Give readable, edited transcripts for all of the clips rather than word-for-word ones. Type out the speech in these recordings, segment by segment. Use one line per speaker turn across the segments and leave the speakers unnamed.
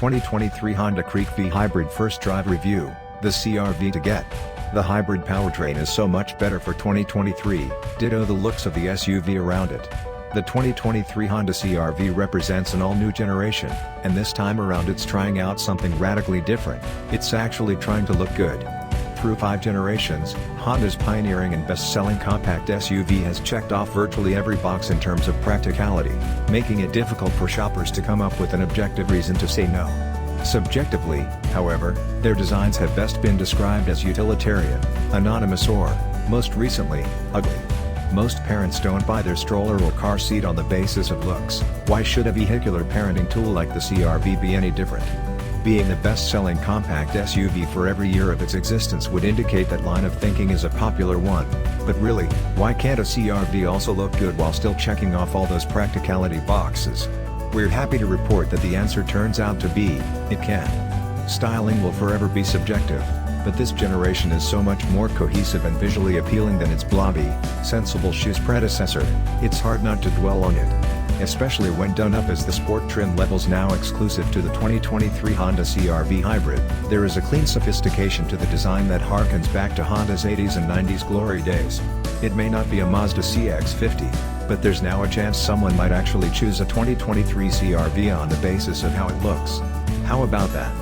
2023 Honda Creek V Hybrid First Drive Review, the CR-V to get. The hybrid powertrain is so much better for 2023, ditto the looks of the SUV around it. The 2023 Honda CR-V represents an all-new generation, and this time around it's trying out something radically different. It's actually trying to look good. Through 5 generations, Honda's pioneering and best-selling compact SUV has checked off virtually every box in terms of practicality, making it difficult for shoppers to come up with an objective reason to say no. Subjectively, however, their designs have best been described as utilitarian, anonymous or, most recently, ugly. Most parents don't buy their stroller or car seat on the basis of looks. Why should a vehicular parenting tool like the CR-V be any different? Being the best-selling compact SUV for every year of its existence would indicate that line of thinking is a popular one. But really, why can't a CR-V also look good while still checking off all those practicality boxes? We're happy to report that the answer turns out to be, it can. Styling will forever be subjective, but this generation is so much more cohesive and visually appealing than its blobby, sensible shoes predecessor, it's hard not to dwell on it. Especially when done up as the sport trim levels now exclusive to the 2023 Honda CR-V Hybrid, there is a clean sophistication to the design that harkens back to Honda's 80s and 90s glory days. It may not be a Mazda CX-50, but there's now a chance someone might actually choose a 2023 CR-V on the basis of how it looks. How about that?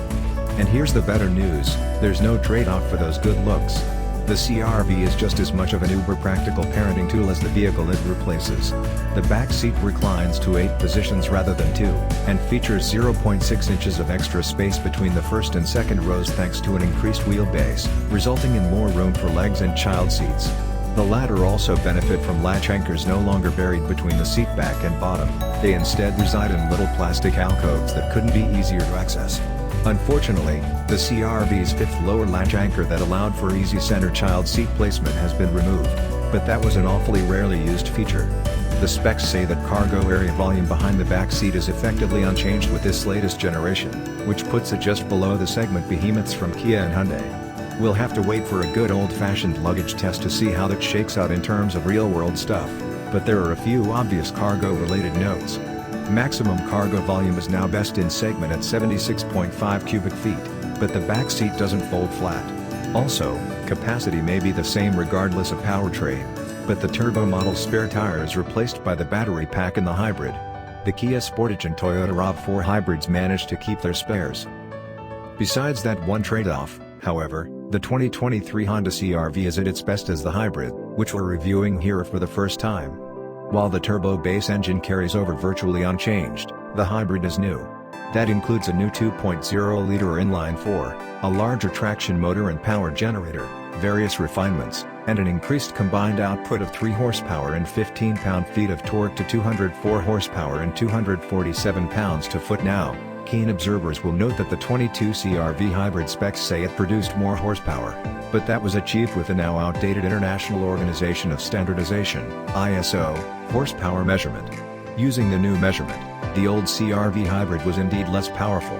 And here's the better news, there's no trade-off for those good looks. The CR-V is just as much of an uber-practical parenting tool as the vehicle it replaces. The back seat reclines to 8 positions rather than 2, and features 0.6 inches of extra space between the first and second rows thanks to an increased wheelbase, resulting in more room for legs and child seats. The latter also benefit from latch anchors no longer buried between the seat back and bottom, they instead reside in little plastic alcoves that couldn't be easier to access. Unfortunately, the CR-V's 5th lower latch anchor that allowed for easy center child seat placement has been removed, but that was an awfully rarely used feature. The specs say that cargo area volume behind the back seat is effectively unchanged with this latest generation, which puts it just below the segment behemoths from Kia and Hyundai. We'll have to wait for a good old-fashioned luggage test to see how that shakes out in terms of real-world stuff, but there are a few obvious cargo-related notes. Maximum cargo volume is now best in segment at 76.5 cubic feet, but the back seat doesn't fold flat. Also, capacity may be the same regardless of powertrain, but the turbo model's spare tire is replaced by the battery pack in the hybrid. The Kia Sportage and Toyota RAV4 hybrids managed to keep their spares. Besides that one trade-off, however, the 2023 Honda CR-V is at its best as the hybrid, which we're reviewing here for the first time. While the turbo base engine carries over virtually unchanged, the hybrid is new. That includes a new 2.0-liter inline-4, a larger traction motor and power generator, various refinements, and an increased combined output of 3 horsepower and 15 pound-feet of torque to 204 horsepower and 247 pounds-to-foot now. Keen observers will note that the 22 CR-V hybrid specs say it produced more horsepower, but that was achieved with the now outdated International Organization of Standardization (ISO) horsepower measurement. Using the new measurement, the old CR-V hybrid was indeed less powerful.